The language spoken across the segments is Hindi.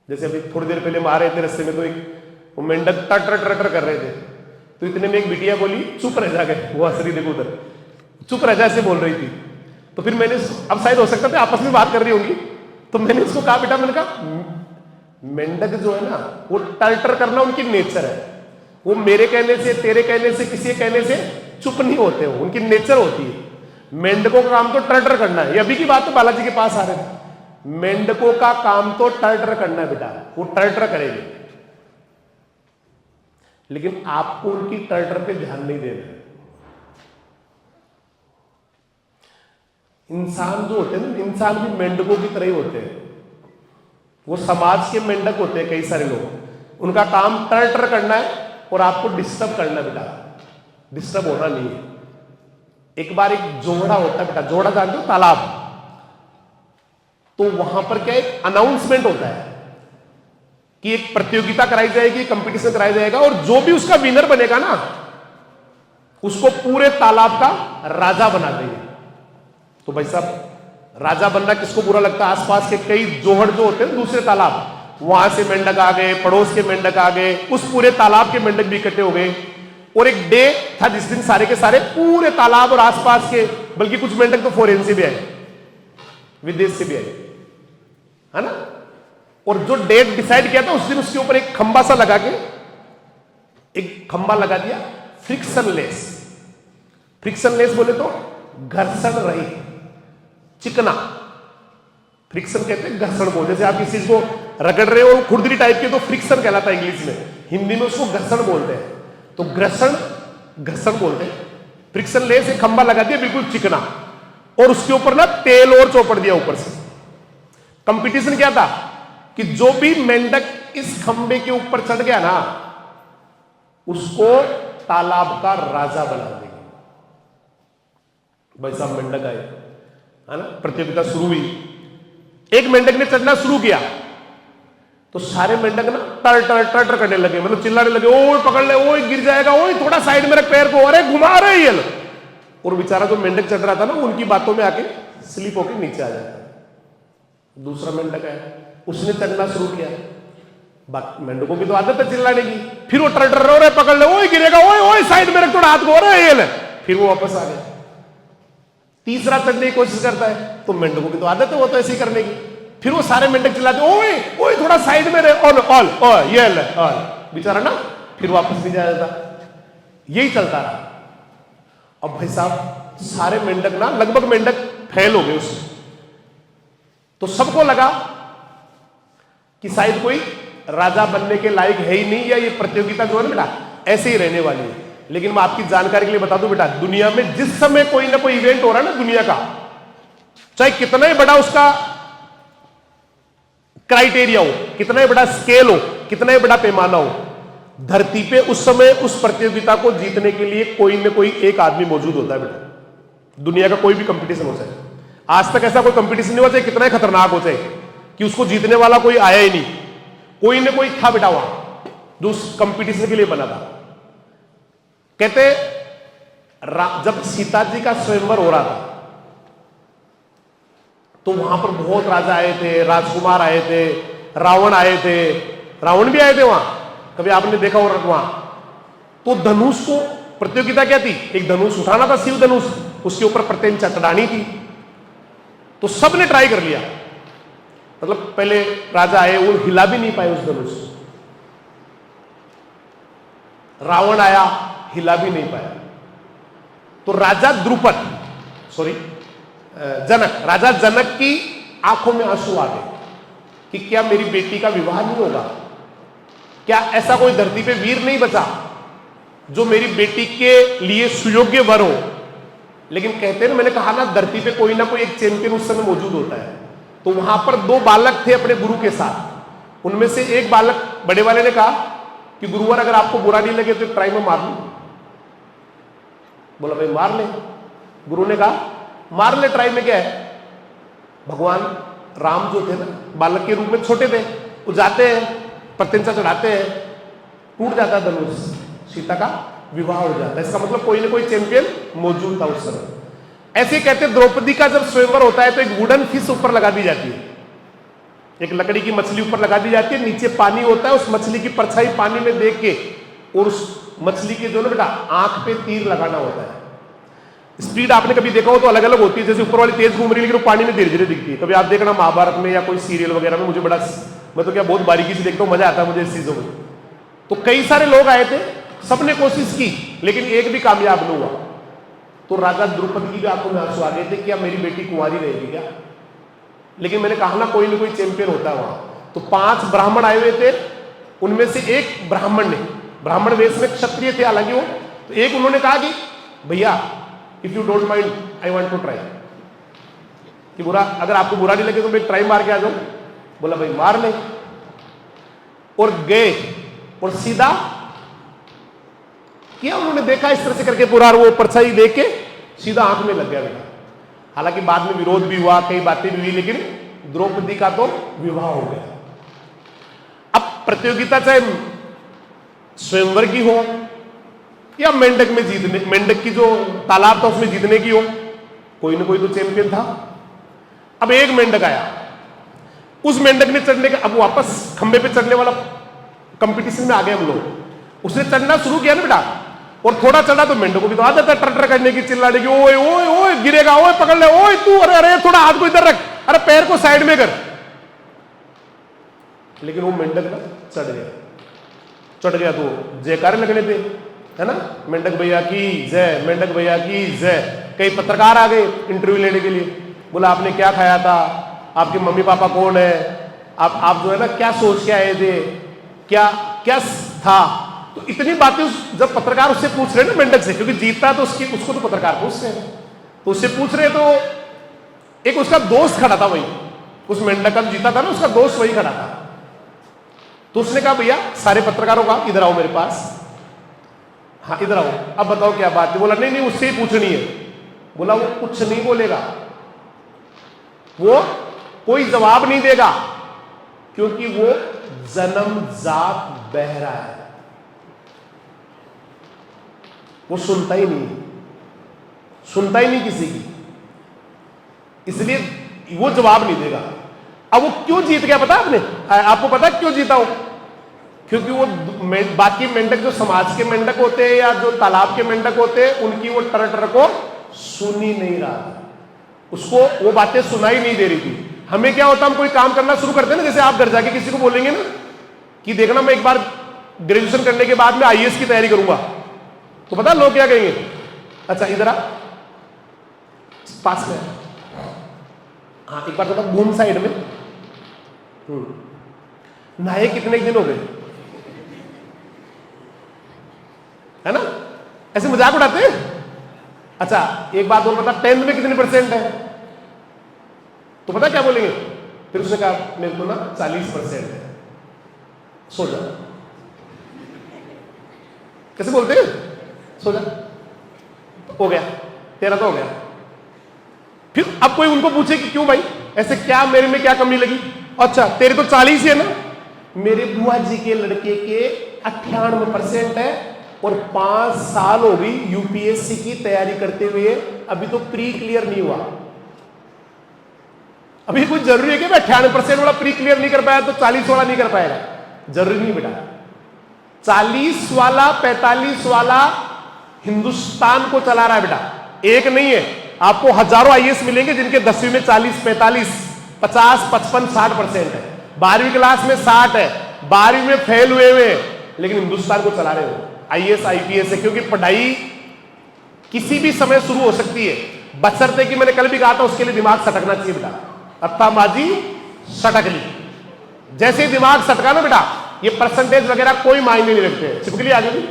जैसे अभी थोड़ी देर पहले हम आ रहे थे रास्ते में, तो एक वो मेंढक टटर टटर कर रहे थे, तो इतने में एक बिटिया बोली चुप रह जा गए, वो हंस रही, देखो उधर चुप रह जा ऐसे बोल रही थी। तो फिर मैंने, अब शायद हो सकता था आपस में बात कर रही होंगी, तो मैंने उसको कहा बेटा, मैंने कहा मेंढक जो है ना वो टर्टर करना उनकी नेचर है, वो मेरे कहने से, तेरे कहने से, किसी के कहने से चुप नहीं होते, हो उनकी नेचर होती है। मेंढकों का काम तो टर्टर करना है। ये अभी की बात तो बालाजी के पास आ रहे थे, मेंढकों का काम तो टर्टर करना है बेटा, वो टर्टर करेंगे, लेकिन आपको उनकी टर्टर पे ध्यान नहीं देना है। इंसान जो होते हैं ना, इंसान भी मेंढकों की तरह ही होते हैं, वो समाज के मेंढक होते हैं कई सारे लोग, उनका काम टर्टर करना है और आपको डिस्टर्ब करना बेटा, डिस्टर्ब होना नहीं है। एक बार एक जोड़ा होता है बेटा, जोड़ा जानते हो, तालाब, तो वहां पर क्या एक अनाउंसमेंट होता है कि एक प्रतियोगिता कराई जाएगी, कंपटीशन कराया जाएगा, और जो भी उसका विनर बनेगा ना उसको पूरे तालाब का राजा बना देंगे। तो भाई साहब, राजा बनना किसको बुरा लगता है? आसपास के कई जोहड़ जो होते हैं दूसरे तालाब, वहां से मेंढक आ गए, पड़ोस के मेंढक आ गए, उस पूरे तालाब के मेंढक भी इकट्ठे हो गए, और एक डे था जिस दिन सारे के सारे पूरे तालाब और आसपास के, बल्कि कुछ मेंढक तो फॉरेन से भी आए, विदेश से भी आए, है ना। और जो डेट डिसाइड किया था उस दिन उसके ऊपर एक खंबा सा लगा के, एक खंबा लगा दिया फ्रिक्शनलेस। फ्रिक्शनलेस बोले तो घर्षण रहित, चिकना, फ्रिक्शन कहते हैं घर्षण को। जैसे आप किसी चीज को रगड़ रहे हो खुरदरी टाइप के, तो फ्रिक्शन कहलाता है इंग्लिश में, हिंदी में उसको घर्षण बोलते हैं, तो घर्षण घर्षण बोलते हैं। फ्रिक्शनलेस एक खंबा लगा दिया बिल्कुल चिकना, और उसके ऊपर ना तेल और चौपड़ दिया ऊपर से। कंपटीशन क्या था कि जो भी मेंढक इस खंबे के ऊपर चढ़ गया ना उसको तालाब का राजा बना देंगे। भाई साहब मेंढक आए, है ना, प्रतियोगिता शुरू हुई, एक मेंढक ने चढ़ना शुरू किया तो सारे मेंढक ना टर टर टर टर करने लगे, मतलब चिल्लाने लगे, ओए पकड़ ले, ओए गिर जाएगा, ओए थोड़ा साइड में रख पैर को, अरे घुमा रहे ये। और बेचारा जो मेंढक चढ़ रहा था ना उनकी बातों में आके स्लिप होकर नीचे आ जाता। दूसरा मेंढक है, उसने चढ़ना शुरू किया, मेंढकों की तो आदत है चिल्लाने की, फिर वो टर टर रहे, पकड़ ले, ओए गिरेगा, ओए ओए साइड में रख थोड़ा हाथ को, अरे ये ले, फिर वो वापस आ गया। तीसरा चढ़ने की कोशिश करता है, तो मेंढकों की तो आदत है वो तो ऐसे ही करने की, फिर वो सारे मेंढक चिल्लाते, ओए ओए थोड़ा साइड में रहे, ऑल ऑल ऑल ये ले ऑल, बेचारा ना फिर वापस नहीं जाता। यही चलता रहा। अब भाई साहब सारे मेंढक ना, लगभग मेंढक फेल हो गए उसमें, तो सबको लगा कि शायद कोई राजा बनने के लायक है ही नहीं, या ये प्रतियोगिता जो है ना बेटा ऐसे ही रहने वाली है। लेकिन मैं आपकी जानकारी के लिए बता दूं बेटा, दुनिया में जिस समय कोई ना कोई इवेंट हो रहा है ना दुनिया का, चाहे कितना ही बड़ा उसका क्राइटेरिया हो, कितना ही बड़ा स्केल हो, कितना ही बड़ा पैमाना हो, धरती पे उस समय उस प्रतियोगिता को जीतने के लिए कोई ना कोई एक आदमी मौजूद होता है बेटा। दुनिया का कोई भी कंपटीशन हो जाए, आज तक ऐसा कोई कंपटीशन नहीं हुआ, चाहे कितना ही खतरनाक हो जाए, कि उसको जीतने वाला कोई आया ही नहीं। कोई ना कोई था बेटा वहां जो उस कंपटीशन के लिए बना था। कहते जब सीता जी का स्वयंवर हो रहा था तो वहां पर बहुत राजा आए थे, राजकुमार आए थे, रावण आए थे, रावण भी आए थे वहां, कभी आपने देखा होगा वहां। तो धनुष को प्रतियोगिता क्या थी, एक धनुष उठाना था, शिव धनुष, उसके ऊपर प्रत्यंचा चढ़ानी थी। तो सबने ट्राई कर लिया, मतलब पहले राजा आए वो हिला भी नहीं पाए उस धनुष, रावण आया हिला भी नहीं पाया। तो राजा द्रुपद, सॉरी जनक, राजा जनक की आंखों में आंसू आ गए कि क्या मेरी बेटी का विवाह नहीं होगा, क्या ऐसा कोई धरती पे वीर नहीं बचा जो मेरी बेटी के लिए सुयोग्य वर हो। लेकिन कहते हैं ना, मैंने कहा ना धरती पे कोई ना कोई एक चैंपियन उस समय मौजूद होता है। तो वहां पर दो बालक थे अपने गुरु के साथ, उनमें से एक बालक बड़े वाले ने कहा कि गुरुवर अगर आपको बुरा नहीं लगे तो एक ट्राई में मार लूं। बोला भाई मार ले। गुरु ने कहा मार ले, ट्राई में क्या है। भगवान राम जो थे ना बालक के रूप में छोटे थे, वो जाते हैं प्रत्यंचा चढ़ाते हैं, टूट जाता है धनुष, सीता का विवाह हो जाता है। इसका मतलब कोई ना कोई चैंपियन मौजूद था उस समय। ऐसे कहते द्रौपदी का जब स्वयंवर होता है तो एक वुडन फिश ऊपर लगा दी जाती है, एक लकड़ी की मछली ऊपर लगा दी जाती है, नीचे पानी होता है, उस मछली की परछाई पानी में देख के और उस मछली के जो ना बेटा आंख पे तीर लगाना होता है। स्पीड आपने कभी देखा हो तो अलग अलग होती है, जैसे ऊपर वाली तेज घूम रही है लेकिन वो पानी में धीरे धीरे दिखती है। कभी आप देखना महाभारत में या कोई सीरियल वगैरह में, मुझे बड़ा, मैं तो क्या बहुत बारीकी से देखता हूँ, मजा आता है मुझे इस चीजों में। तो कई सारे लोग आए थे, सबने कोशिश की लेकिन एक भी कामयाब नहीं हुआ। तो राजा द्रौपदी की भी आंखों में आंसू आ गए थे, क्या मेरी बेटी कुंवारी रहेगी क्या? लेकिन मैंने कहा ना कोई ना कोई चैंपियन होता है वहां। तो 5 ब्राह्मण आए हुए थे, उनमें से एक ब्राह्मण ने, ब्राह्मण वेश में क्षत्रिय थे हालांकि वो, तो एक उन्होंने कहा कि भैया if you don't mind I want to try, कि बुरा, अगर आपको बुरा नहीं लगे तो मैं ट्राई मार के आ जाऊं। बोला भाई मार ले, और गए और सीधा किया उन्होंने, देखा इस तरह से करके पूरा, वो परछाई लेके सीधा आंख में लग गया बेटा। हालांकि बाद में विरोध भी हुआ, कई बातें भी हुई, लेकिन द्रौपदी का तो विवाह हो गया। अब प्रतियोगिता चाहे स्वयंवर की हो या मेंढक में जीतने, मेंढक की जो तालाब था उसमें जीतने की हो, कोई ना कोई तो चैंपियन था। अब एक मेंढक आया, उस मेंढक ने चढ़ने का, अब वापस खंबे पे चढ़ने वाला कंपटीशन में आ गए हम लोग। उसने चढ़ना शुरू किया ना बेटा, और थोड़ा चढ़ा तो मेंढक को भी तो आदत है टर करने की, चिल्लाने की, ओए ओए ओए गिरेगा, ओए पकड़ ले, ओए तू, अरे अरे थोड़ा हाथ को इधर रख, अरे पैर को साइड में कर। लेकिन वो मेंढक ना चढ़ गया तो जयकारे लगने थे, है ना, मेंढक भैया की जय, मेंढक भैया की जय। कई पत्रकार आ गए इंटरव्यू लेने के लिए, बोला आपने क्या खाया था, आपके मम्मी पापा कौन है, आप जो है ना क्या सोच के आए थे, क्या क्या था। तो इतनी बातें जब पत्रकार उससे पूछ रहे हैं ना मेंढक से, क्योंकि जीतता तो उसको तो पत्रकार पूछ रहे हैं, तो उससे पूछ रहे, तो एक उसका दोस्त खड़ा था वही, उस मेंढक का जीता था ना, उसका दोस्त वही खड़ा था। तो उसने कहा भैया सारे पत्रकारों का इधर आओ मेरे पास। हाँ इधर आओ, अब बताओ क्या बात है। बोला नहीं नहीं उससे ही पूछनी है। बोला वो कुछ नहीं बोलेगा, वो कोई जवाब नहीं देगा, क्योंकि वो जन्मजात बहरा है, वो सुनता ही नहीं किसी की, इसलिए वो जवाब नहीं देगा। अब वो क्यों जीत गया पता आपने, आपको पता क्यों जीता हो? क्योंकि वो बाकी मेंढक जो समाज के मेंढक होते हैं या जो तालाब के मेंढक होते हैं, उनकी वो टर को सुन ही नहीं रहा था, उसको वो बातें सुनाई नहीं दे रही थी। हमें क्या होता, हम कोई काम करना शुरू करते हैं ना, जैसे आप घर जाके किसी को बोलेंगे ना कि देखना मैं एक बार ग्रेजुएशन करने के बाद में आईएएस की तैयारी करूंगा, तो पता लोग क्या कहेंगे, अच्छा इधर आ पास में, हाँ एक बार थोड़ा घूम साइड में, नहाए कितने दिन हो गए, है ना, ऐसे मजाक उड़ाते हैं। अच्छा एक बात और बता, 10th में कितने % है, तो पता क्या बोलेंगे, फिर उसने कहा मेरे को ना 40% है, सो जा। कैसे बोलते हैं, सो जा, हो गया तेरा तो हो गया। फिर अब कोई उनको पूछे कि क्यों भाई ऐसे, क्या मेरे में क्या कमी लगी, अच्छा तेरे तो 40 ही है ना, मेरे बुआ जी के लड़के के 98% है और 5 साल हो गई यूपीएससी की तैयारी करते हुए, अभी तो प्री क्लियर नहीं हुआ। अभी कुछ जरूरी है कि 98% वाला प्री क्लियर नहीं कर पाया तो 40 वाला नहीं कर पाएगा, जरूरी नहीं बेटा। 40 वाला 45 वाला हिंदुस्तान को चला रहा है बेटा, एक नहीं है। आपको हजारों आईएएस मिलेंगे जिनके 10वीं में 40, 45, 50, 55, 60% है, 12वीं क्लास में 60 है, 12वीं में फेल हुए लेकिन हिंदुस्तान को चला रहे हो, आईएएस आईपीएस है। क्योंकि पढ़ाई किसी भी समय शुरू हो सकती है, बशर्ते कि मैंने कल भी कहा था उसके लिए दिमाग सटकना चाहिए बेटा। अत्ता माजी सटक ली, जैसे ही दिमाग सटका ना बेटा, ये परसेंटेज वगैरह कोई मायने नहीं रखते। चिपकली आगे भी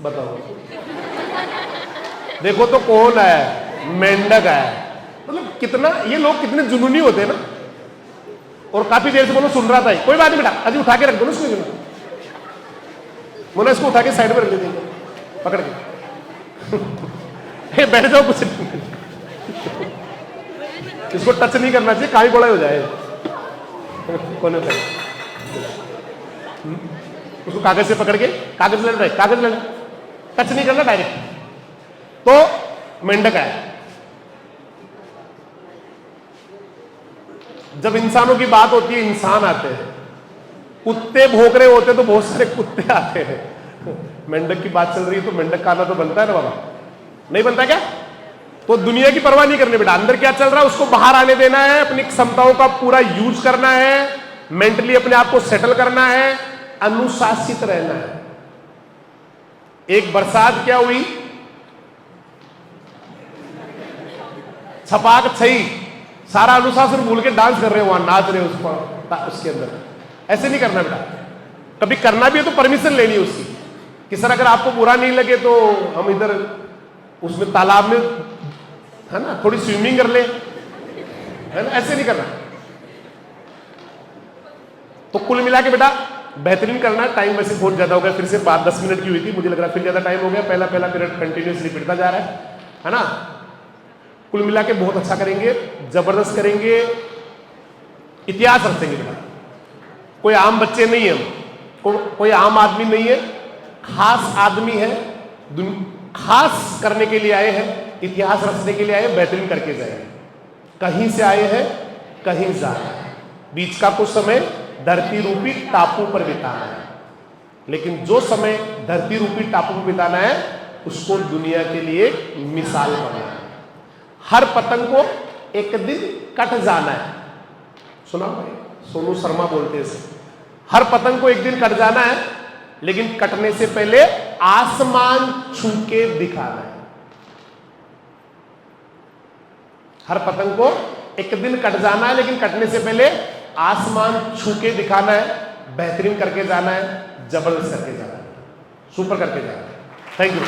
बताओ, देखो तो कौन है, मेंढक है। मतलब कितना ये लोग कितने जुनूनी होते हैं ना। और काफी देर से बोलो सुन रहा था, कोई बात नहीं बेटा, अभी उठा के रख दो ना उसमें, बोला इसको उठा के साइड में रख देते पकड़ के बैठ जाओ, कुछ इसको टच नहीं करना चाहिए, काई बड़ा हो जाए। कोने पे उसको कागज से पकड़ के, कागज ले रहे, कागज ले, टच नहीं करना डायरेक्ट। तो मेंढक है, जब इंसानों की बात होती है इंसान आते हैं, कुत्ते भौंक रहे होते तो बहुत सारे कुत्ते आते हैं। मेंढक की बात चल रही है तो मेंढक का आना तो बनता है ना बाबा, नहीं बनता क्या? तो दुनिया की परवाह नहीं करनी बेटा, अंदर क्या चल रहा है उसको बाहर आने देना है, अपनी क्षमताओं का पूरा यूज करना है, मेंटली अपने आप को सेटल करना है, अनुशासित रहना है। एक बरसात क्या हुई, छपाक छई, सारा अनुशासन भूल के डांस कर रहे हो, वहां नाच रहे हो उसके अंदर। ऐसे नहीं करना बेटा, कभी करना भी है तो परमिशन लेनी है उसकी, कि सर अगर आपको बुरा नहीं लगे तो हम इधर उसमें तालाब में है ना थोड़ी स्विमिंग कर ले, है ना, ऐसे नहीं करना। तो कुल मिला के बेटा बेहतरीन करना है। टाइम वैसे बहुत ज्यादा हो गया, फिर से बात 10 मिनट की हुई थी, मुझे लग रहा है फिर ज्यादा टाइम हो गया। पहला पीरियड कंटिन्यूसली पिटता जा रहा है ना। कुल मिला के बहुत अच्छा करेंगे, जबरदस्त करेंगे, इतिहास रचेंगे बेटा। कोई आम बच्चे नहीं है, कोई आम आदमी नहीं है, खास आदमी है, खास करने के लिए आए हैं, इतिहास रचने के लिए आए, बेहतरीन करके जाएंगे। कहीं से आए हैं, कहीं जा रहे हैं, बीच का कुछ समय धरती रूपी टापू पर बिताना है, लेकिन जो समय धरती रूपी टापू पर बिताना है उसको दुनिया के लिए मिसाल बनना है। हर पतंग को एक दिन कट जाना है, सुना भाई, सोनू शर्मा बोलते हैं इसे। हर पतंग को एक दिन कट जाना है, लेकिन कटने से पहले आसमान छू के दिखाना है। हर पतंग को एक दिन कट जाना है, लेकिन कटने से पहले आसमान छू के दिखाना है, बेहतरीन करके जाना है, जबरदस्त करके जाना है, सुपर करके जाना है। Thank you.